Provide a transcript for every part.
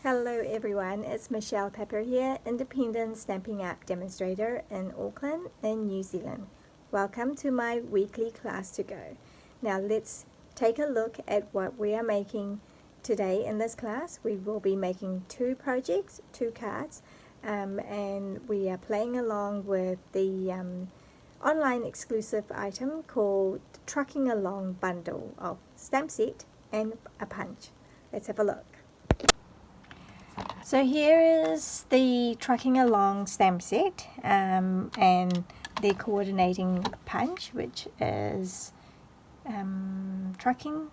Hello everyone, it's Michelle Pepper here, independent Stampin' Up demonstrator in Auckland in New Zealand. Welcome to my weekly class to go. Now let's take a look at what we are making today in this class. We will be making two projects, two cards, and we are playing along with the online exclusive item called Trucking Along Bundle of Stamp Set and a Punch. Let's have a look. So here is the Trucking Along stamp set and the coordinating punch, which is trucking,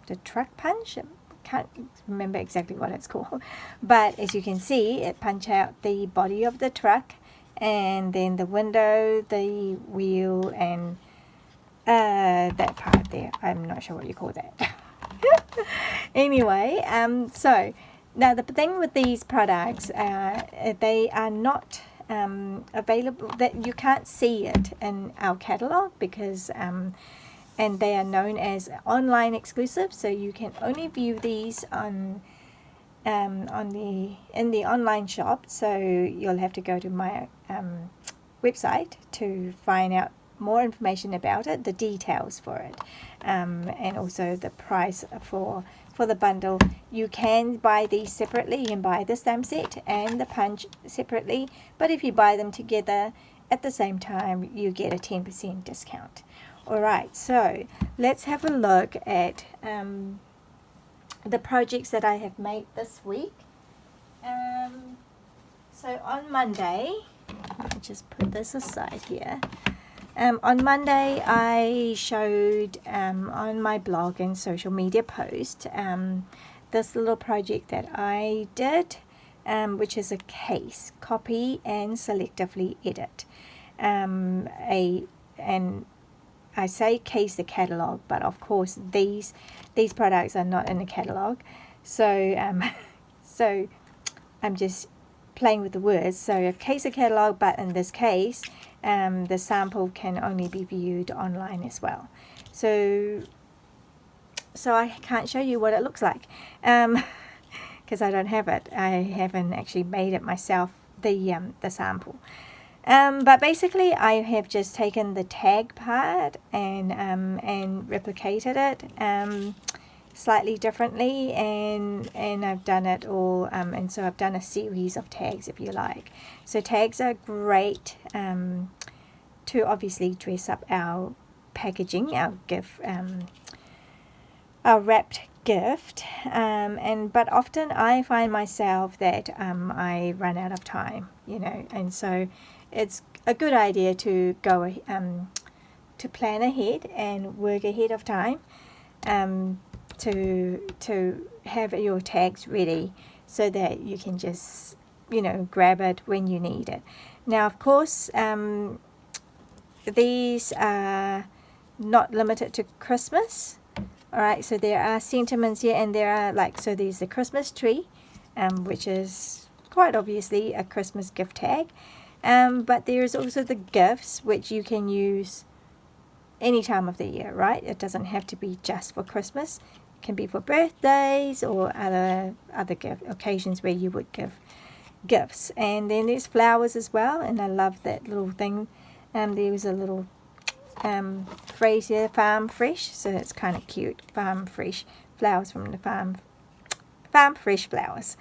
the truck punch. I can't remember exactly what it's called, but as you can see, it punch out the body of the truck and then the window, the wheel, and that part there. I'm not sure what you call that. Anyway, so now the thing with these products, they are not available, that you can't see it in our catalog because and they are known as online exclusive, so you can only view these in the online shop. So you'll have to go to my website to find out more information about it, the details for it, and also the price for the bundle. You can buy these separately. You can buy the stamp set and the punch separately, but if you buy them together at the same time, you get a 10% discount. Alright, so let's have a look at the projects that I have made this week. So on Monday, let me just put this aside here. On Monday, I showed on my blog and social media post this little project that I did, which is a case, copy and selectively edit. And I say case the catalog, but of course these products are not in the catalog. So so I'm just playing with the words. So a case of catalog, but in this case the sample can only be viewed online as well. So I can't show you what it looks like because I don't have it. I haven't actually made it myself, the sample. But basically I have just taken the tag part and replicated it slightly differently, and I've done it all, and so I've done a series of tags, if you like. So tags are great to obviously dress up our packaging, our gift, our wrapped gift, but often I find myself that I run out of time, and so it's a good idea to go to plan ahead and work ahead of time, to have your tags ready so that you can just grab it when you need it. Now of course these are not limited to Christmas. Alright, so there are sentiments here, and there are so there's the Christmas tree, which is quite obviously a Christmas gift tag, but there's also the gifts, which you can use any time of the year, right? It doesn't have to be just for Christmas. It can be for birthdays or other gift occasions where you would give gifts. And then there's flowers as well, and I love that little thing. There was a little phrase here, farm fresh, so it's kind of cute. Farm fresh flowers from the farm fresh flowers.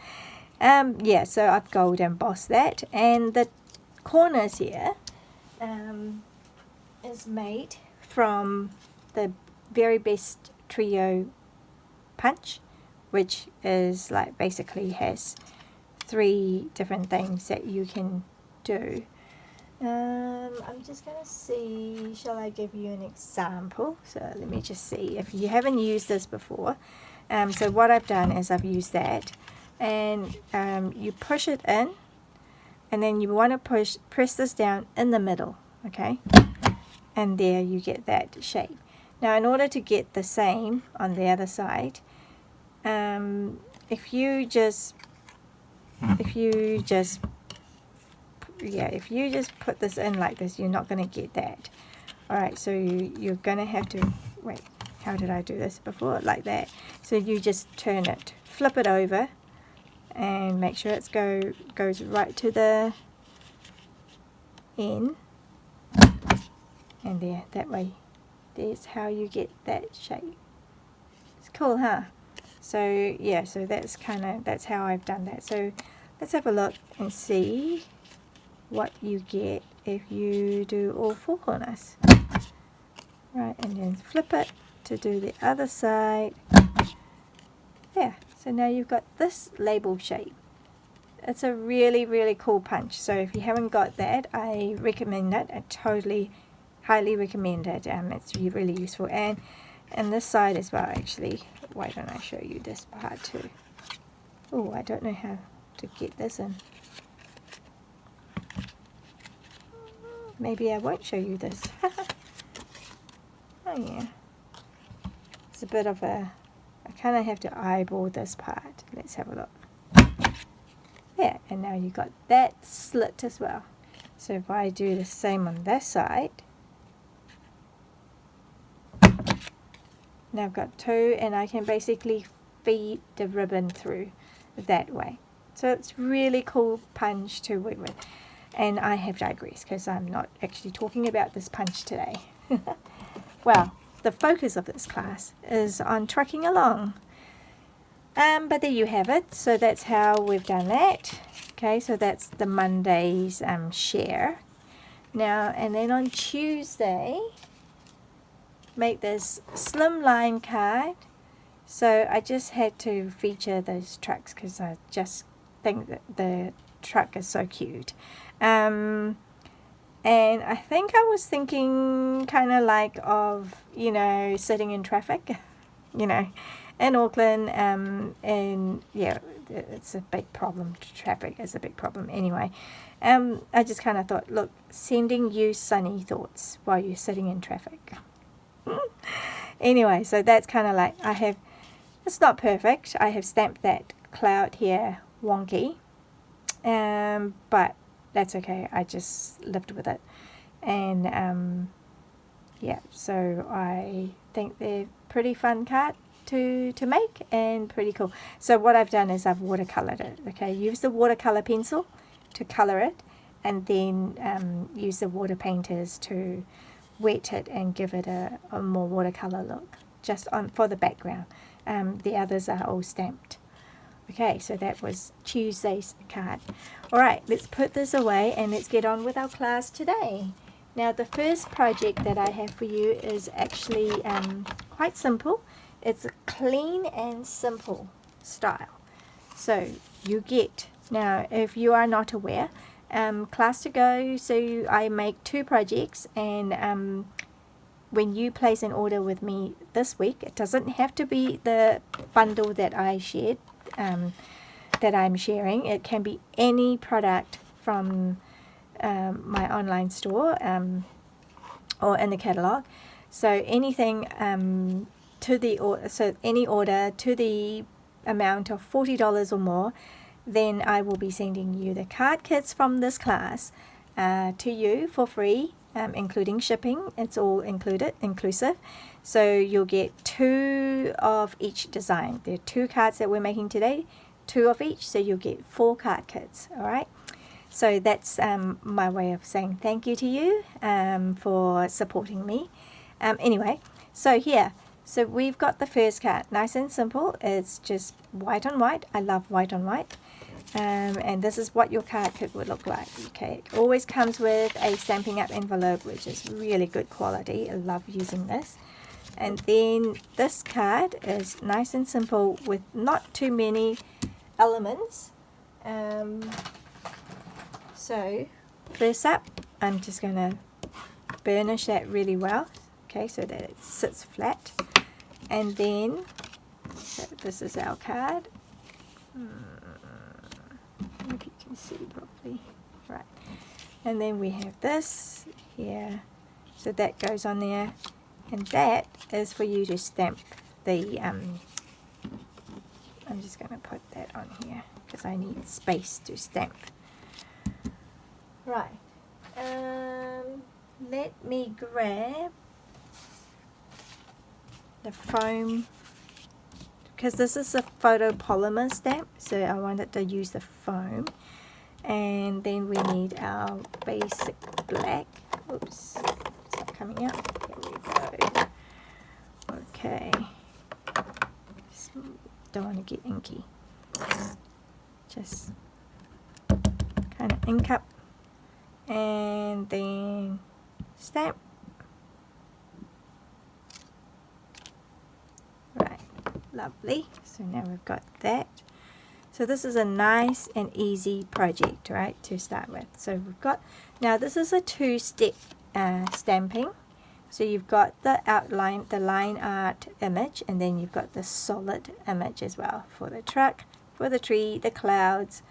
Yeah, so I've gold embossed that, and the corners here is made from the Very Best Trio punch, which is basically has 3 different things that you can do. I'm just gonna see, shall I give you an example? So let me just see if you haven't used this before. So what I've done is I've used that, and you push it in, and then you want to press this down in the middle, okay, and there you get that shape. Now in order to get the same on the other side, if you just put this in like this, you're not going to get that. Alright, so you're going to have to, wait, how did I do this before? Like that. So you just turn it, flip it over, and make sure it goes right to the end, and there, that way. There's how you get that shape. It's cool, huh? So yeah, so that's how I've done that. So let's have a look and see what you get if you do all 4 corners. Right, and then flip it to do the other side. Yeah, so now you've got this label shape. It's a really, really cool punch. So if you haven't got that, I recommend it. I totally, highly recommend it. It's really useful. And this side as well, actually. Why don't I show you this part too? Oh, I don't know how to get this in. Maybe I won't show you this. Oh yeah. It's a bit of a, I kind of have to eyeball this part. Let's have a look. Yeah, and now you got that slit as well. So if I do the same on this side, now I've got 2, and I can basically feed the ribbon through that way. So it's really cool punch to work with. And I have digressed because I'm not actually talking about this punch today. Well, the focus of this class is on trucking along. But there you have it. So that's how we've done that. Okay, so that's the Monday's share. Now, and then on Tuesday, make this slimline card. So I just had to feature those trucks because I just think that the truck is so cute. And I think I was thinking kind of like of, you know, sitting in traffic, you know, in Auckland, and yeah, it's a big problem. Traffic is a big problem anyway. I just kind of thought, look, sending you sunny thoughts while you're sitting in traffic. Anyway, so that's kind of like, it's not perfect. I have stamped that cloud here wonky, but that's okay. I just lived with it. And yeah, so I think they're pretty fun card to make and pretty cool. So what I've done is I've watercolored it. Okay, use the watercolor pencil to color it, and then use the water painters to wet it and give it a more watercolor look just on for the background. The others are all stamped. Okay, so that was Tuesday's card. Alright, let's put this away and let's get on with our class today. Now the first project that I have for you is actually quite simple. It's a clean and simple style. So you get, now if you are not aware, class to go, so I make 2 projects, and when you place an order with me this week, it doesn't have to be the bundle that I shared, that I'm sharing. It can be any product from my online store or in the catalog. So anything to the order, so any order to the amount of $40 or more, then I will be sending you the card kits from this class to you for free, including shipping. It's all inclusive. So you'll get 2 of each design. There are 2 cards that we're making today, 2 of each, so you'll get 4 card kits. All right. So that's my way of saying thank you to you for supporting me. Anyway, so here, so we've got the first card, nice and simple. It's just white on white. I love white on white. And this is what your card kit would look like. Okay, it always comes with a Stampin' Up envelope, which is really good quality. I love using this. And then this card is nice and simple with not too many elements. So first up, I'm just going to burnish that really well, okay, so that it sits flat. And then, so this is our card. If you can see properly, right. And then we have this here, so that goes on there, and that is for you to stamp the. I'm just going to put that on here because I need space to stamp. Right. Let me grab the foam because this is a photopolymer stamp, so I wanted to use the foam. And then we need our basic black. Oops, it's not coming out. Here we go. Okay. Just don't want to get inky. Just kind of ink up and then stamp. Right, lovely. So now we've got that. So this is a nice and easy project, right, to start with. So we've got, now this is a two-step stamping. So you've got the outline, the line art image, and then you've got the solid image as well for the truck, for the tree, the clouds,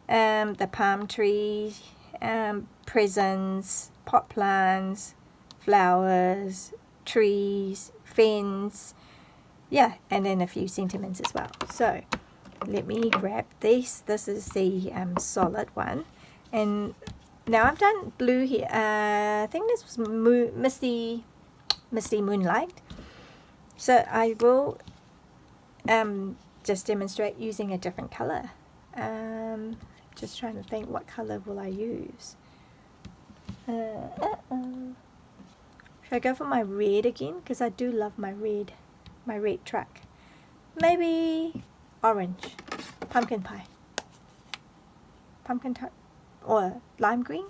the palm trees, presents, pot plants, flowers, trees, fence, yeah, and then a few sentiments as well. So let me grab this. This is the solid one, and now I've done blue here. I think this was misty moonlight. So I will just demonstrate using a different color. Just trying to think, what color will I use? Should I go for my red again? Because I do love my red truck. Maybe orange, pumpkin pie, or lime green.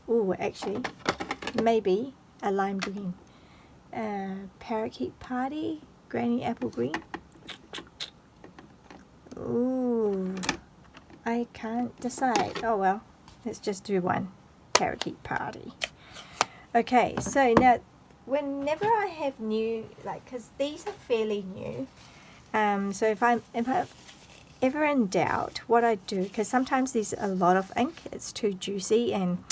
Oh, actually, maybe a lime green. Parakeet party, granny apple green. Ooh, I can't decide. Oh well, let's just do one. Parakeet party. Okay, so now whenever I have new, like, because these are fairly new, so if I'm ever in doubt, what I do, because sometimes there's a lot of ink, it's too juicy, and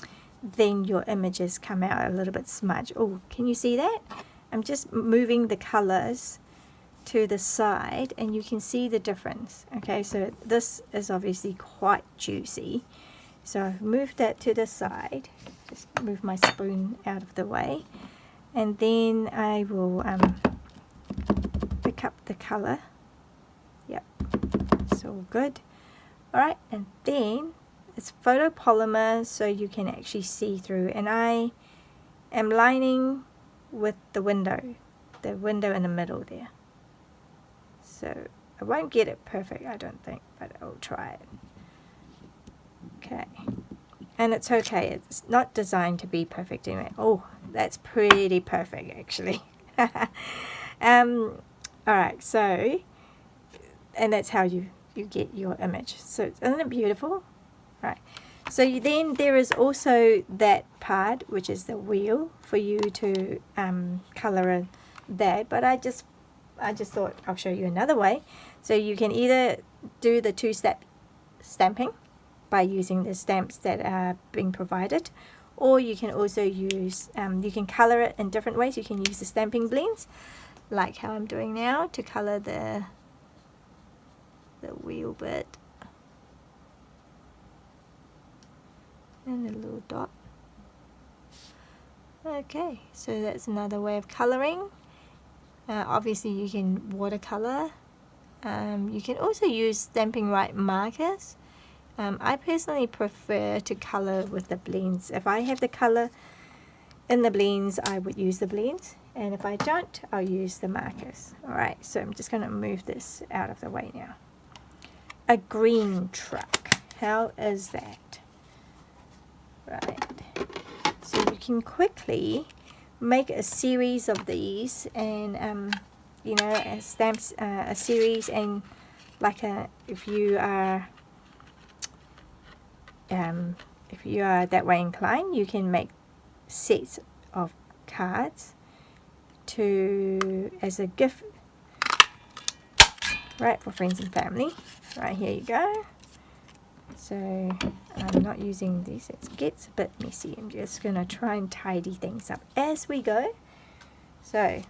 then your images come out a little bit smudged. Oh, can you see that? I'm just moving the colors to the side, and you can see the difference. Okay, so this is obviously quite juicy, so I've moved that to the side. Just move my spoon out of the way, and then I will pick up the color. Yep, it's all good. Alright, and then it's photopolymer, so you can actually see through, and I am lining with the window in the middle there. So I won't get it perfect, I don't think, but I'll try it. Okay, and it's okay, it's not designed to be perfect anyway. Oh, that's pretty perfect actually. Alright, so, and that's how you get your image. So isn't it beautiful? Right. So then there is also that part, which is the wheel, for you to color that. But I just thought I'll show you another way. So you can either do the two-step stamping by using the stamps that are being provided, or you can also use, you can color it in different ways. You can use the stamping blends, like how I'm doing now, to color the wheel bit and a little dot. Okay, so that's another way of coloring. Obviously you can watercolor. You can also use Stampin' Right markers. I personally prefer to color with the blends. If I have the color in the blends, I would use the blends, and if I don't, I'll use the markers. Alright, so I'm just going to move this out of the way now. A green truck. How is that? Right. So you can quickly make a series of these, and you know, stamps a series, and like if you are that way inclined, you can make sets of cards as a gift, right, for friends and family. Right, here you go. So I'm not using this, it gets a bit messy. I'm just going to try and tidy things up as we go. So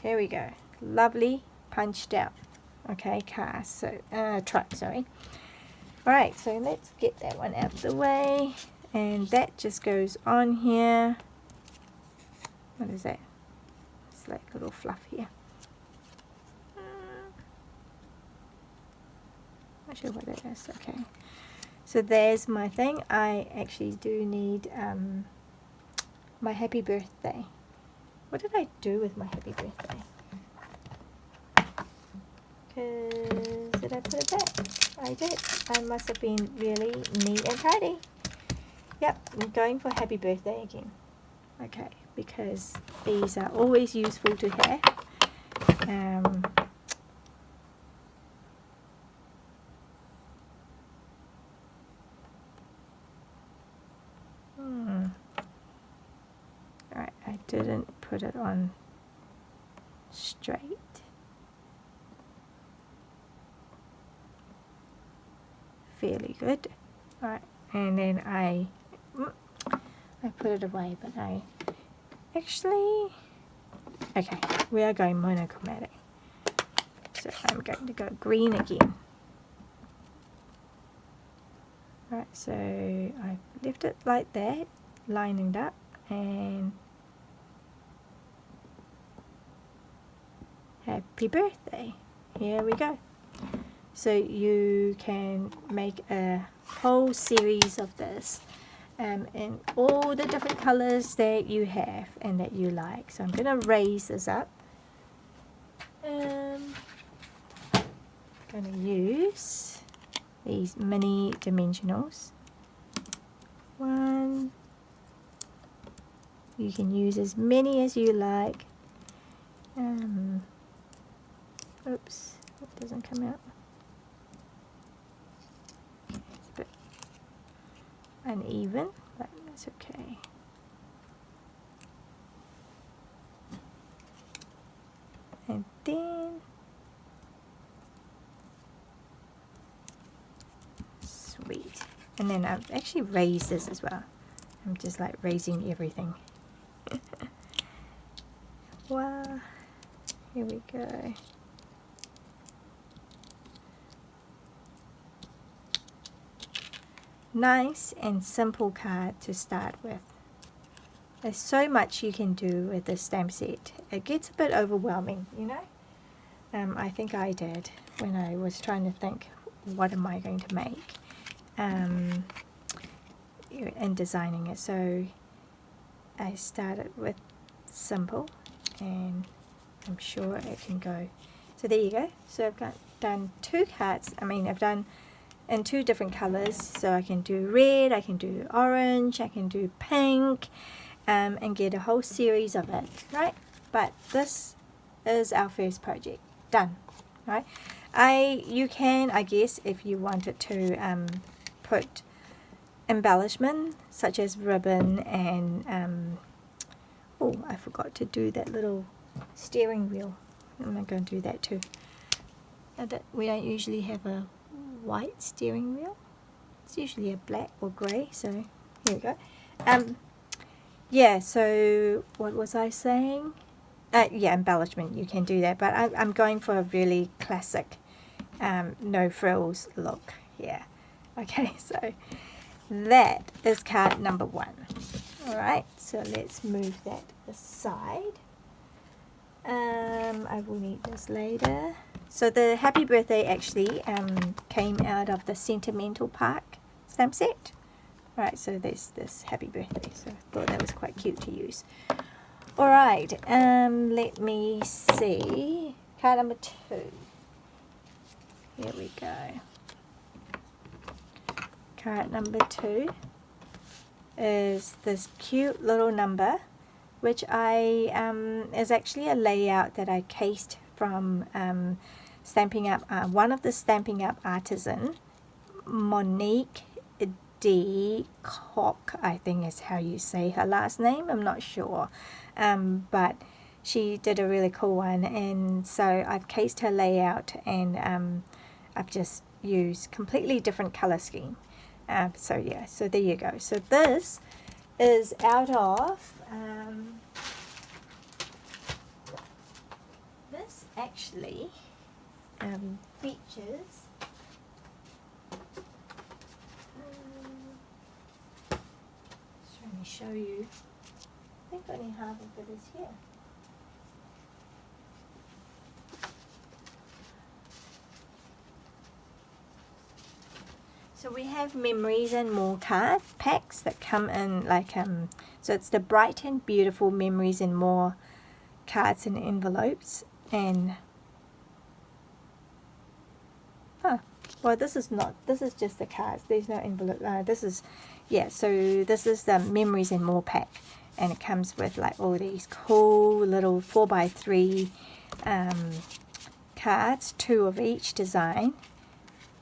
here we go, lovely punched out, okay, car, so truck, sorry. Alright, so let's get that one out of the way, and that just goes on here. What is that? It's like a little fluff here. Not sure what that is. Okay, so there's my thing. I actually do need my happy birthday. What did I do with my happy birthday? Because did I put it back? I did. I must have been really neat and tidy. Yep, I'm going for happy birthday again. Okay, because these are always useful to have. Alright, I didn't put it on straight. Fairly good. Alright, and then I put it away, but I actually, okay, we are going monochromatic. So I'm going to go green again. Alright, so I left it like that, lining it up, and happy birthday. Here we go. So you can make a whole series of this in all the different colors that you have and that you like. So I'm going to raise this up. I'm going to use these mini dimensionals. One. You can use as many as you like. Oops, it doesn't come out. It's a bit uneven, but that's okay. And then sweet. And then I've actually raised this as well. I'm just like raising everything. Wow. Here we go. Nice and simple card to start with. There's so much you can do with this stamp set. It gets a bit overwhelming, you know. I think I did when I was trying to think, what am I going to make in designing it. So I started with simple, and I'm sure it can go. So there you go. So I've done two cards. I've done in two different colors. So I can do red, I can do orange, I can do pink, and get a whole series of it, right? But this is our first project done, right? You can, I guess, if you wanted to put embellishment such as ribbon and oh, I forgot to do that little steering wheel. I'm not going to do that too. We don't usually have a white steering wheel. It's usually a black or grey. So here we go. Yeah. So what was I saying? Yeah, embellishment. You can do that, but I'm going for a really classic, no frills look here. Okay. So that is card number 1. Alright, so let's move that aside. I will need this later. So the happy birthday actually came out of the Sentimental Park stamp set. Alright, so there's this happy birthday, so I thought that was quite cute to use. Alright, let me see. Card number 2. Here we go. Card number 2 is this cute little number, which is actually a layout that I cased from Stampin' Up. One of the Stampin' Up artisan, Monique D. Koch, I think is how you say her last name. I'm not sure, but she did a really cool one, and so I've cased her layout, and I've just used completely different color scheme. So yeah, so there you go. So this is out of this actually features just trying to show you. I think only half of it is here. So we have Memories and More card packs that come in like so it's the Bright and Beautiful Memories and More cards and envelopes. And well, this is just the cards, there's no envelope. This is, yeah, so this is the Memories and More pack, and it comes with like all these cool little 4x3 cards, 2 of each design.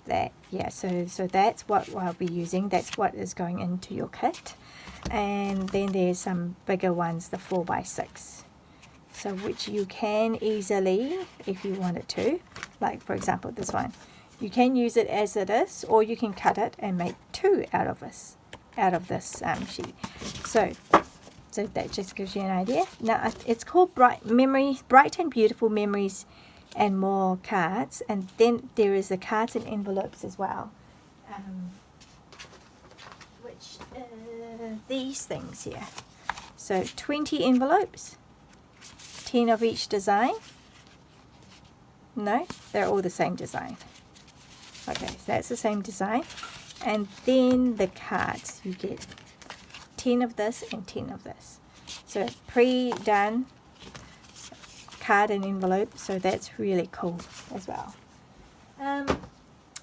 That, yeah, so that's what I'll be using, that's what is going into your kit. And then there's some bigger ones, the 4x6, so which you can easily, if you wanted to, like for example this one, you can use it as it is, or you can cut it and make 2 out of this sheet. So that just gives you an idea. Now it's called Bright and Beautiful Memories and More cards, and then there is the cards and envelopes as well, which these things here. So 20 envelopes, 10 of each design. No, they're all the same design. Okay, so that's the same design. And then the cards, you get 10 of this and 10 of this. So pre-done card and envelope, so that's really cool as well.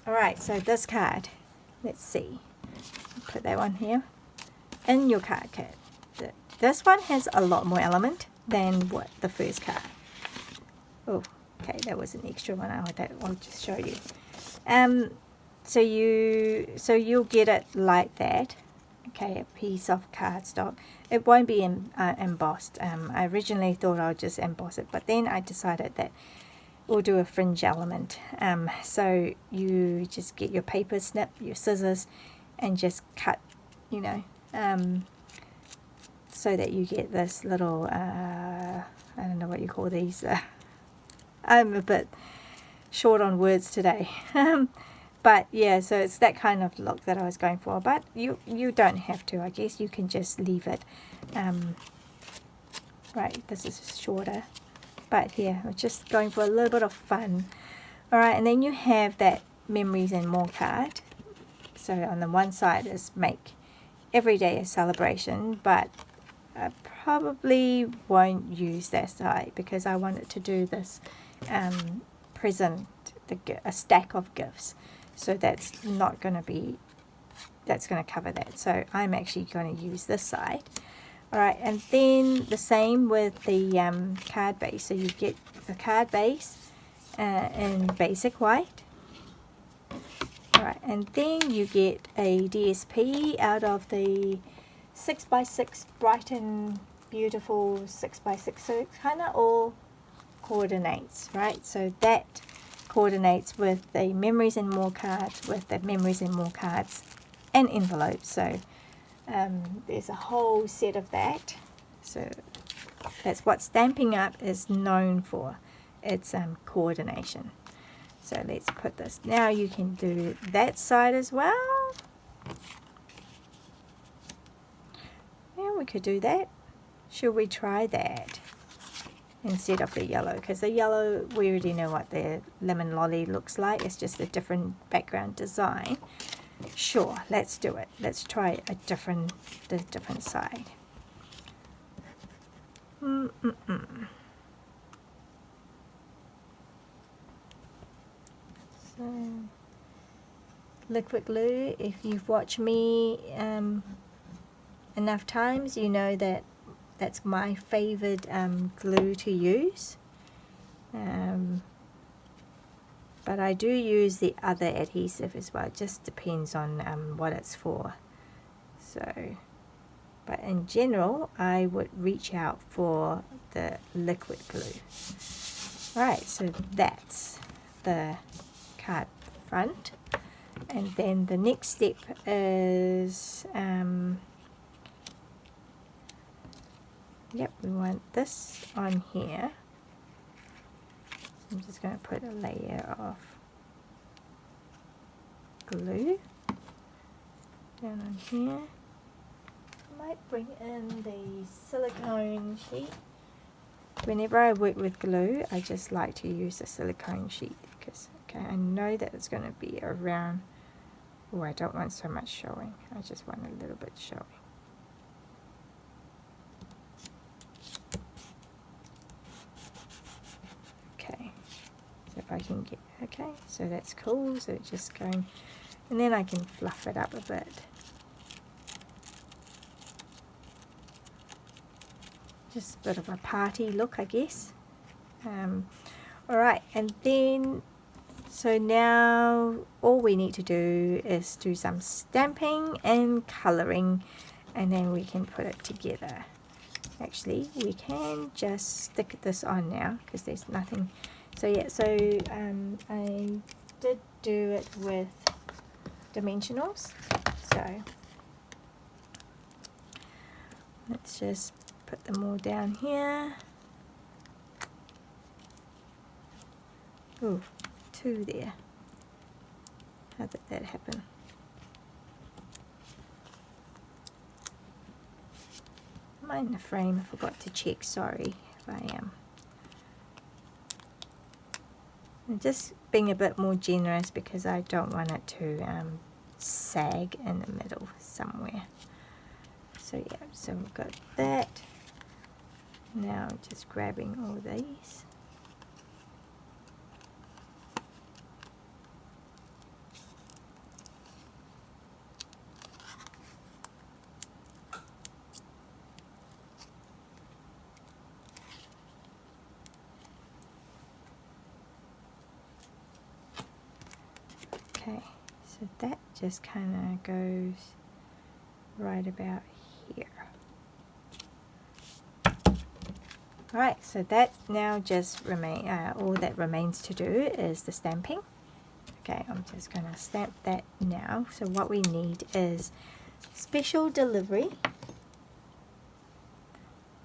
Alright, so this card, let's see, put that one here in your card kit. This one has a lot more element than what the first card. Oh, okay, that was an extra one. I'll just show you. So you'll get it like that. Okay, a piece of cardstock. It won't be embossed. I originally thought I would just emboss it, but then I decided that we'll do a fringe element. So you just get your paper snip, your scissors, and just cut, you know, so that you get this little, I don't know what you call these. I'm a bit short on words today. But yeah, so it's that kind of look that I was going for, but you don't have to. I guess you can just leave it. Right, this is shorter, but yeah, we're just going for a little bit of fun. Alright, and then you have that Memories and More card. So on the one side is make every day a celebration, but I probably won't use that side because I wanted to do this present, a stack of gifts. So that's not going to be, that's going to cover that. So I'm actually going to use this side. Alright, and then the same with the card base. So you get the card base in basic white. Alright, and then you get a DSP out of the 6x6 Bright and Beautiful 6x6. So it kind of all coordinates, right? So that coordinates with the Memories and More cards, with the Memories and More cards and envelopes. So there's a whole set of that. So that's what Stampin' Up is known for. It's coordination. So let's put this. Now you can do that side as well. Yeah, we could do that. Should we try that instead of the yellow? Because the yellow, we already know what the lemon lolly looks like. It's just a different background design. Sure, let's do it. Let's try the different side. So, liquid glue, if you've watched me enough times, you know that that's my favorite glue to use. But I do use the other adhesive as well. It just depends on what it's for. So, but in general, I would reach out for the liquid glue. Alright, so that's the card front. And then the next step is, yep, we want this on here. I'm just going to put a layer of glue down on here. I might bring in the silicone sheet. Whenever I work with glue, I just like to use a silicone sheet because I know that it's going to be around Oh, I don't want so much showing. I just want a little bit showing. Okay, so if I can get, okay, so that's cool. So it's just going, and then I can fluff it up a bit. Just a bit of a party look, I guess. Alright, and then, so now all we need to do is do some stamping and colouring, and then we can put it together. Actually, we can just stick this on now because there's nothing. So yeah, so I did do it with dimensionals. So let's just put them all down here. Ooh, 2 there. How did that happen? Am I in the frame? I forgot to check. Sorry if I am. I'm just being a bit more generous because I don't want it to sag in the middle somewhere. So yeah, so we've got that. Now just grabbing all these. Okay, so that just kind of goes right about here. Alright, so that now just all that remains to do is the stamping. Okay, I'm just going to stamp that now. So what we need is special delivery.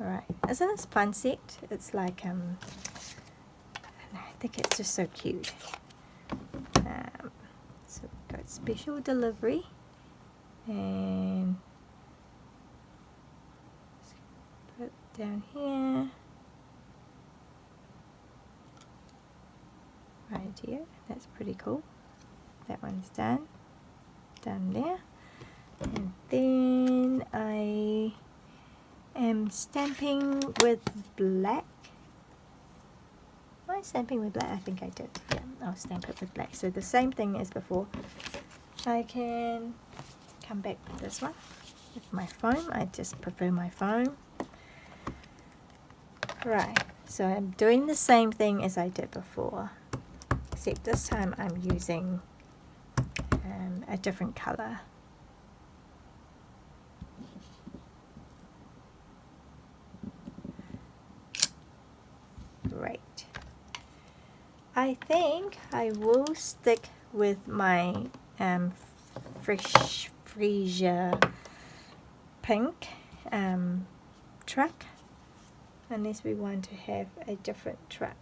Alright, isn't this fun set? It's like, I think it's just so cute. So we've got special delivery, and put it down here. Right here, that's pretty cool. That one's done there. And then I am stamping with black. Am I stamping with black? I think I did. Yeah, I'll stamp it with black. So the same thing as before. I can come back with this one with my foam. I just prefer my foam. Right, so I'm doing the same thing as I did before, except this time I'm using a different color. Great. I think I will stick with my freesia pink truck, unless we want to have a different truck.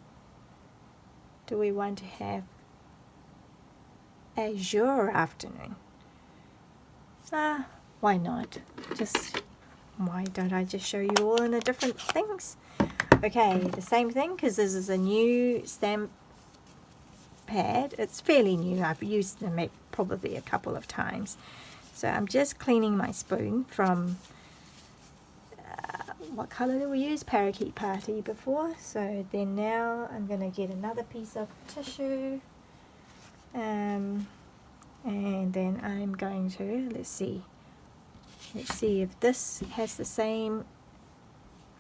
Do we want to have azure afternoon? Why not? Why don't I just show you all in the different things? Okay, the same thing, because this is a new stamp pad. It's fairly new. I've used them probably a couple of times. So I'm just cleaning my spoon from what color did we use? Parakeet Party before. So then now I'm going to get another piece of tissue, and then I'm going to, let's see if this has the same.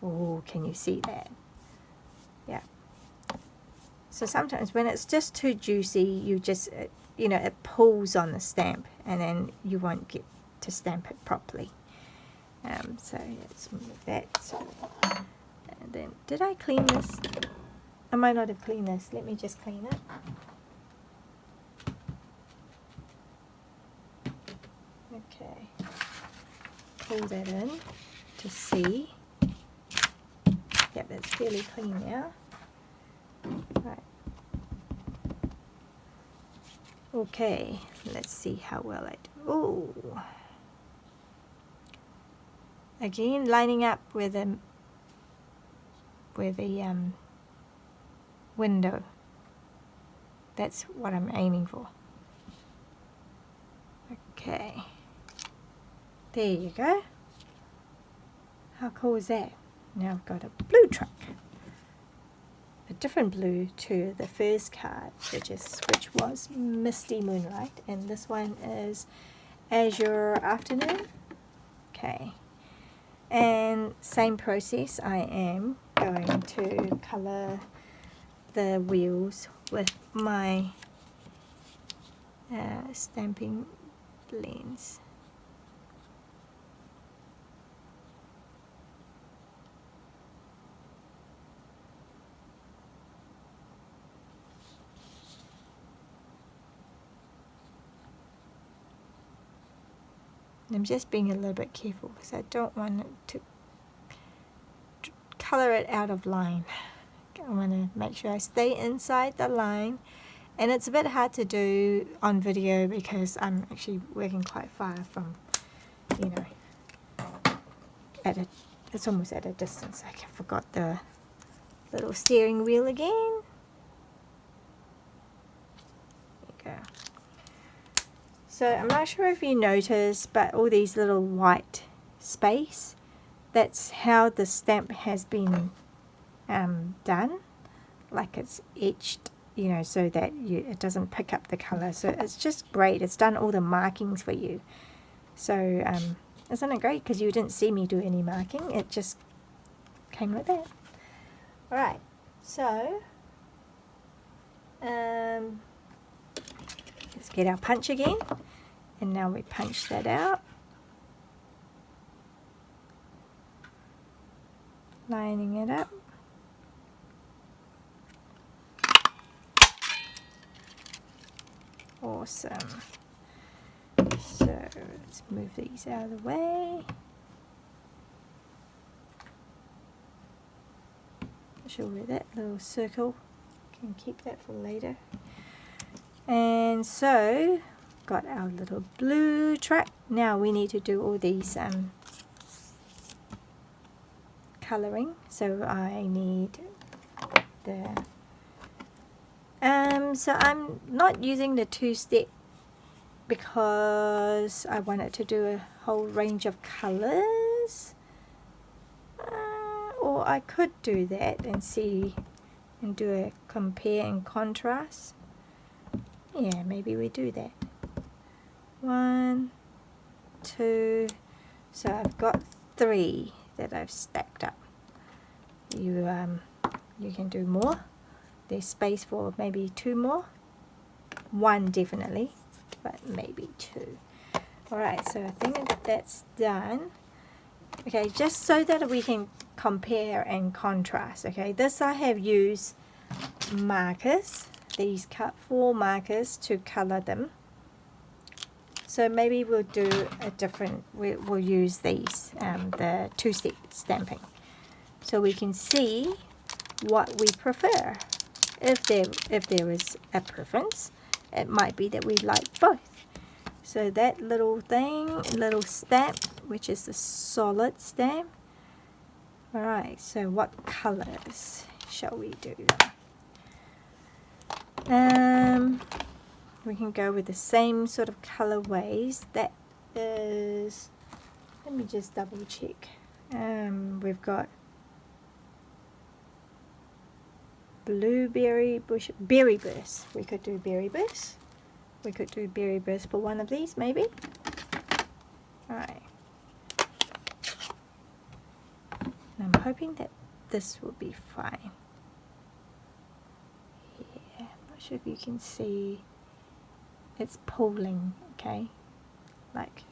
Oh, can you see that? Yeah. So sometimes when it's just too juicy, you just, it pulls on the stamp, and then you won't get to stamp it properly. So let's move that. And then, did I clean this? I might not have cleaned this. Let me just clean it. Okay. Pull that in to see. Yeah, that's fairly clean now. Right. Okay, let's see how well I do. Oh. Again, lining up with the window. That's what I'm aiming for. Okay, there you go. How cool is that? Now I've got a blue truck, a different blue to the first card, which was Misty Moonlight, and this one is Azure Afternoon. Okay, and same process. I am going to color the wheels with my stamping blends. I'm just being a little bit careful because I don't want it to color it out of line. I want to make sure I stay inside the line, and it's a bit hard to do on video because I'm actually working quite far from, you know, it's almost at a distance. I forgot the little steering wheel again. There you go. So I'm not sure if you noticed, but all these little white space, that's how the stamp has been done, like it's etched, you know, so that it doesn't pick up the color. So it's just great. It's done all the markings for you. So isn't it great? Because you didn't see me do any marking. It just came like that. All right. So let's get our punch again. And now we punch that out. Lining it up. Awesome. So let's move these out of the way. Not sure where that little circle, can keep that for later. And so got our little blue track. Now we need to do all these coloring. So I need the so I'm not using the two-step because I wanted to do a whole range of colors, or I could do that and see and do a compare and contrast. Yeah, maybe we do that. 1, 2, so I've got 3 that I've stacked up. You can do more. There's space for maybe 2 more. 1 definitely, but maybe 2. Alright, so I think that's done. Okay, just so that we can compare and contrast. Okay, this I have used markers, these cut 4 markers to color them. So maybe we'll do a different, we'll use these, the two-step stamping, so we can see what we prefer. If there is a preference, it might be that we like both. So that little thing, little stamp, which is the solid stamp. Alright, so what colors shall we do? We can go with the same sort of colorways. That is, let me just double check. We've got blueberry bush, berry burst. We could do berry burst. We could do berry burst for one of these, maybe. Alright. I'm hoping that this will be fine. Yeah, I'm not sure if you can see. It's pulling, okay? Like,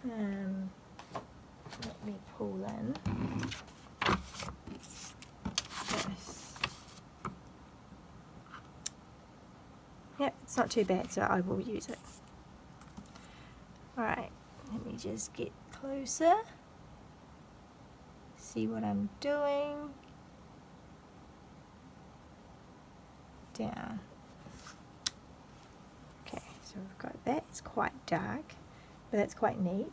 let me pull in this. Yep, it's not too bad, so I will use it. Alright, let me just get closer. See what I'm doing. Down. Okay, so we've got that. It's quite dark, but that's quite neat.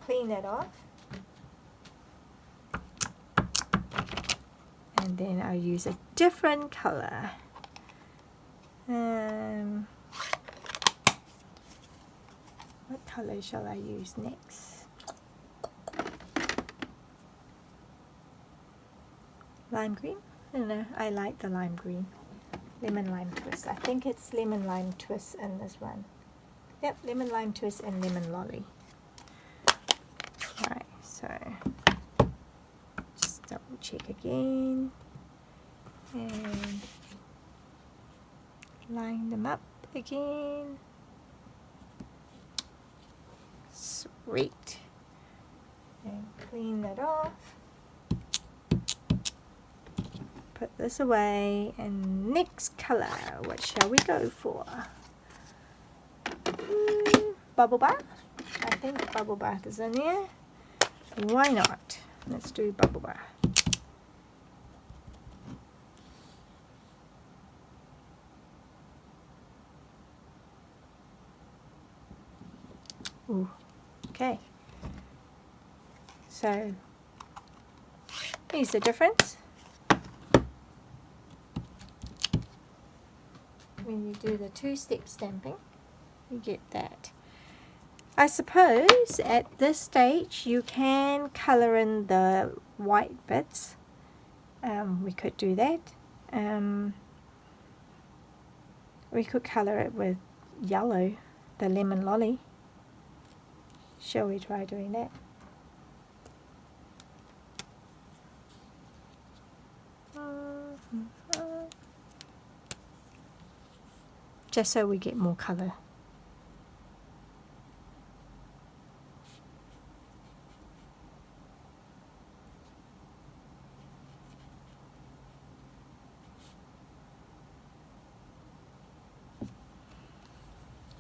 Clean that off. And then I'll use a different color. What color shall I use next? Lime green? I don't know, I like the lime green. Lemon lime twist. I think it's lemon lime twist in this one. Yep, lemon lime twist and lemon lolly. Alright, so just double check again and line them up again. Sweet. And clean that off. Put this away, and next color, what shall we go for? Bubble bath. I think bubble bath is in there. Why not? Let's do bubble bath. Ooh, okay. So, here's the difference. When you do the two-step stamping, you get that. I suppose at this stage you can colour in the white bits. We could do that. We could colour it with yellow, the lemon lolly. Shall we try doing that? Just so we get more colour.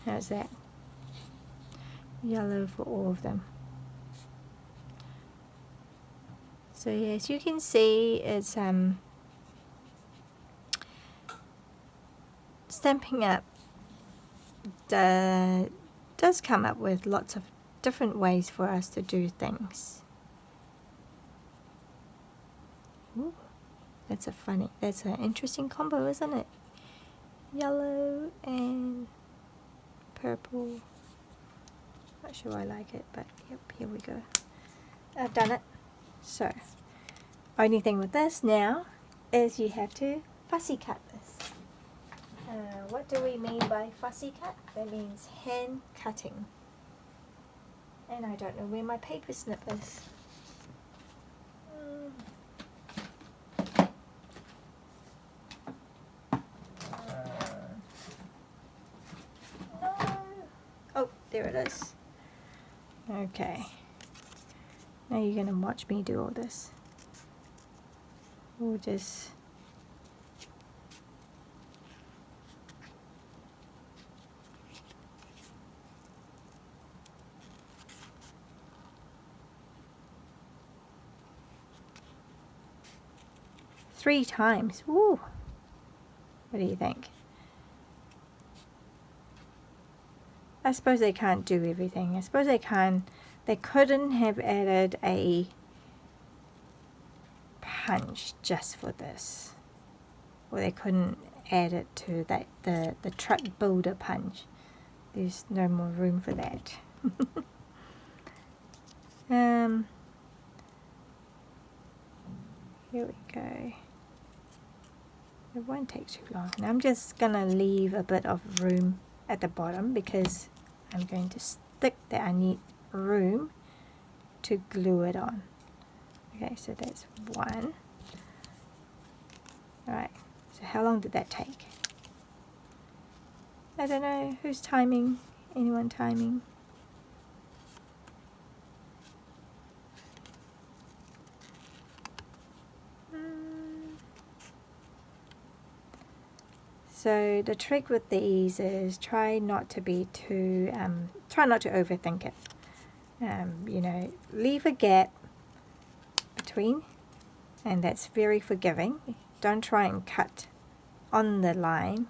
How's that? Yellow for all of them. So yes, you can see it's Stampin' Up does come up with lots of different ways for us to do things. Ooh, that's an interesting combo, isn't it? Yellow and purple. Not sure I like it, but yep, here we go. I've done it. So, only thing with this now is you have to fussy cut this. What do we mean by fussy cut? That means hand cutting. And I don't know where my paper snip is. No. Oh, there it is. Okay. Now you're going to watch me do all this. We'll just... three times. Woo! What do you think? I suppose they can't do everything. I suppose they couldn't have added a punch just for this. Or they couldn't add it to that the truck builder punch. There's no more room for that. Here we go. It won't take too long. And I'm just going to leave a bit of room at the bottom because I'm going to stick that. I need room to glue it on. Okay, so that's one. Alright, so how long did that take? I don't know. Who's timing? Anyone timing? So the trick with these is try not to overthink it. You know, leave a gap between, and that's very forgiving. Don't try and cut on the line.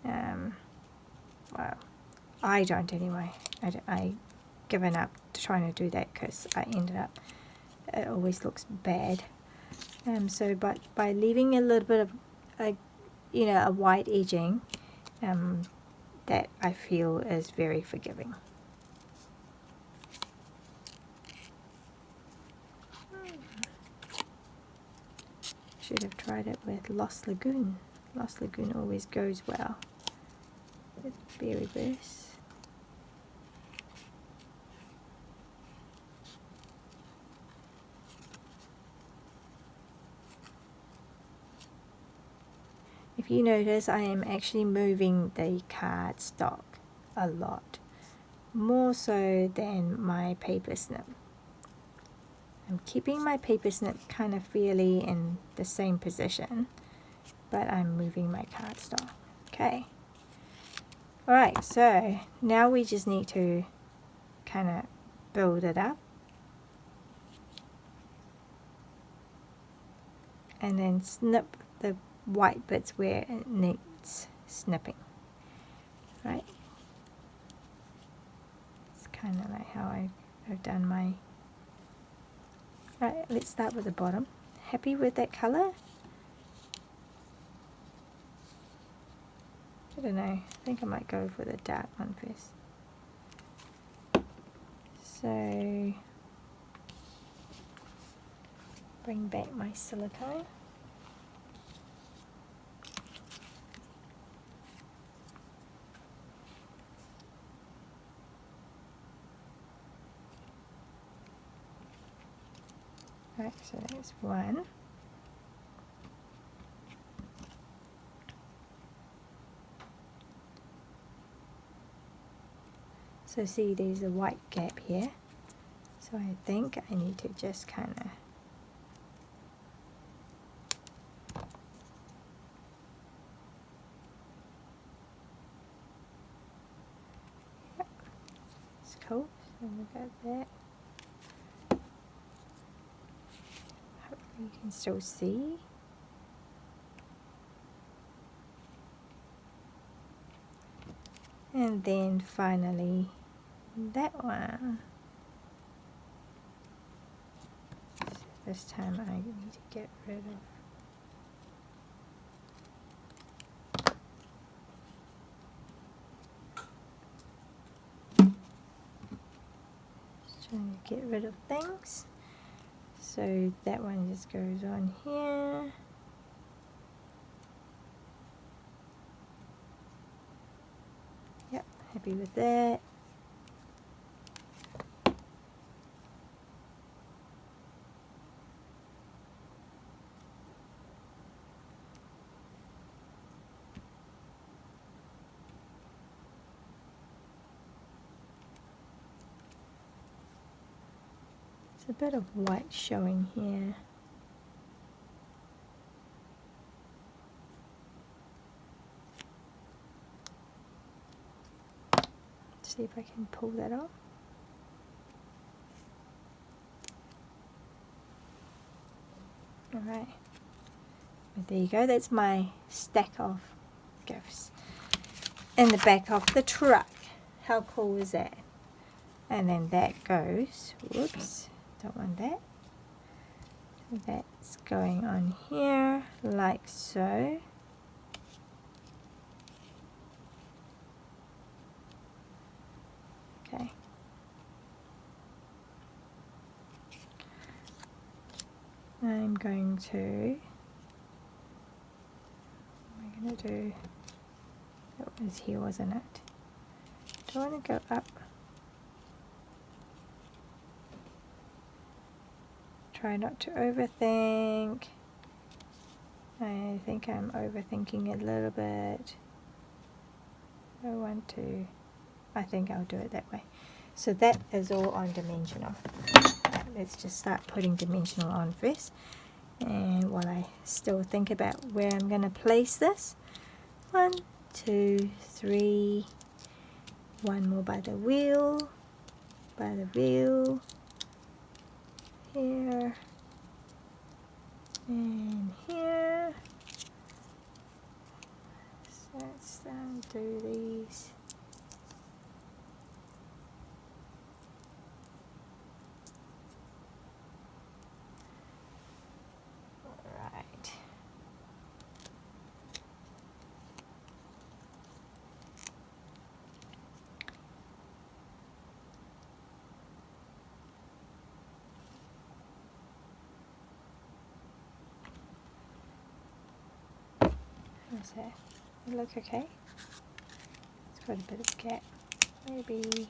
Well, I don't anyway. I given up trying to do that because I ended up, it always looks bad. So but by leaving a little bit of a white edging, that I feel is very forgiving. Should have tried it with Lost Lagoon. Lost Lagoon always goes well with berry verse. If you notice, I am actually moving the cardstock a lot, more so than my paper snip. I'm keeping my paper snip kind of fairly in the same position, but I'm moving my cardstock. Okay. Alright, so now we just need to kind of build it up. And then snip the white bits where it needs snipping. Right? It's kind of like how I've done my... Right, let's start with the bottom. Happy with that colour? I don't know, I think I might go for the dark one first. So, bring back my silicone. Right, so that's one. So see, there's a white gap here. So I think I need to just kind of it's cool. So we got that. Hopefully you can still see. And then finally that one. So this time I need to get rid of trying to get rid of things. So that one just goes on here. Yep, happy with that. There's a bit of white showing here. See if I can pull that off. Alright. But there you go, that's my stack of gifts in the back of the truck. How cool is that? And then that goes, whoops, don't want that. So that's going on here, like so. Okay. I'm going to, what am I going to do? That was here, wasn't it? Do I want to go up? Try not to overthink. I think I'm overthinking it a little bit. I think I'll do it that way. So that is all on dimensional. Let's just start putting dimensional on first. And while I still think about where I'm going to place this. 1, 2, 3. One more by the wheel. Here. And here. So let's do these. Alright. How's that? It look okay? It's got a bit of gap. Maybe.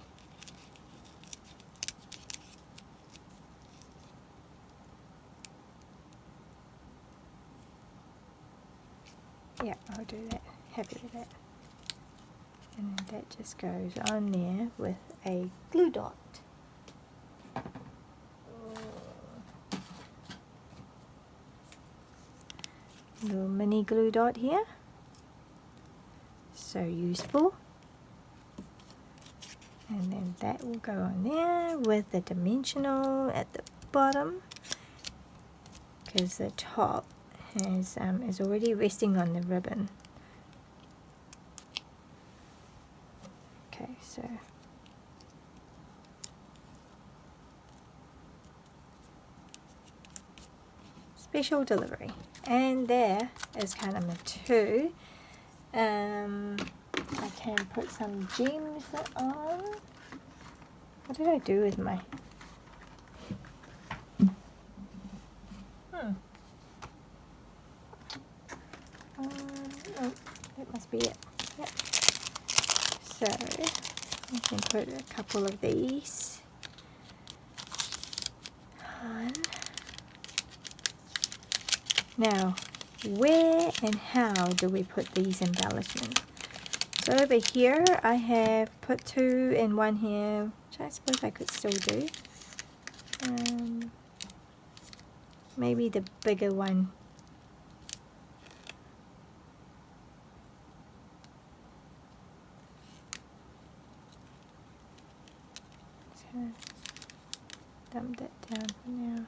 Yeah, I'll do that. Happy with that. And then that just goes on there with a glue dot. Little mini glue dot here. So useful. And then that will go on there with the dimensional at the bottom, because the top has is already resting on the ribbon. Okay, so special delivery, and there is card number 2. I can put some gems on. What did I do with my... oh, that must be it. Yep. So I can put a couple of these on. Now, where and how do we put these embellishments? So over here I have put 2 and 1 here, which I suppose I could still do. Maybe the bigger one. So dump that down for now.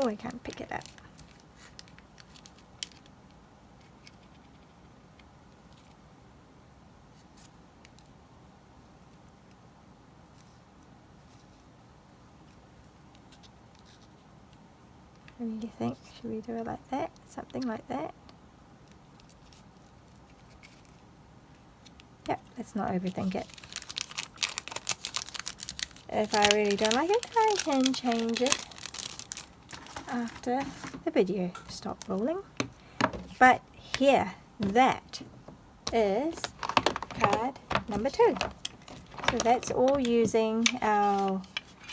Oh, I can't pick it up. What do you think? Should we do it like that? Something like that? Yep, let's not overthink it. If I really don't like it, I can change it after the video stopped rolling. But here, that is card number 2. So that's all using our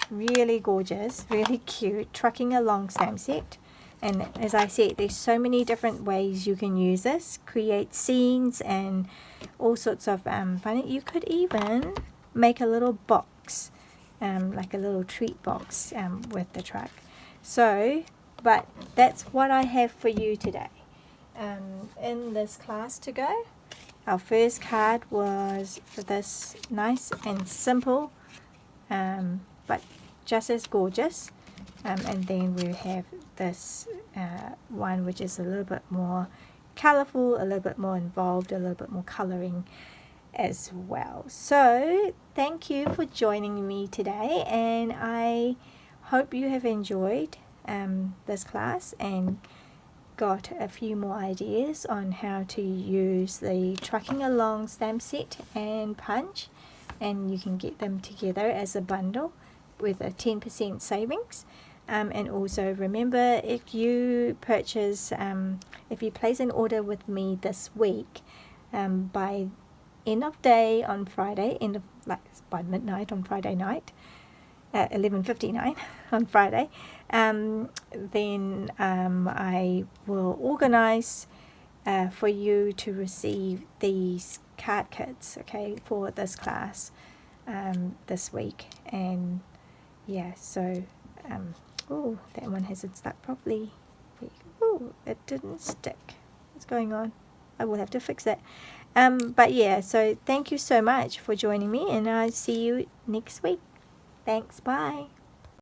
really gorgeous, really cute Trucking Along stamp set. And as I said, there's so many different ways you can use this, create scenes and all sorts of fun. You could even make a little box, like a little treat box with the truck. So, but that's what I have for you today. In this class to go, our first card was for this nice and simple, but just as gorgeous. And then we have this one which is a little bit more colourful, a little bit more involved, a little bit more colouring as well. So thank you for joining me today, and I hope you have enjoyed this class and got a few more ideas on how to use the Trucking Along stamp set and punch, and you can get them together as a bundle with a 10% savings. And also remember, if you purchase, if you place an order with me this week, by end of day on Friday, by midnight on Friday night, 11:59 on Friday, then I will organize for you to receive these card kits, okay, for this class this week. And yeah, so oh, that one hasn't stuck properly. Oh, it didn't stick. What's going on? I will have to fix that. But yeah, so thank you so much for joining me, and I'll see you next week. Thanks, bye.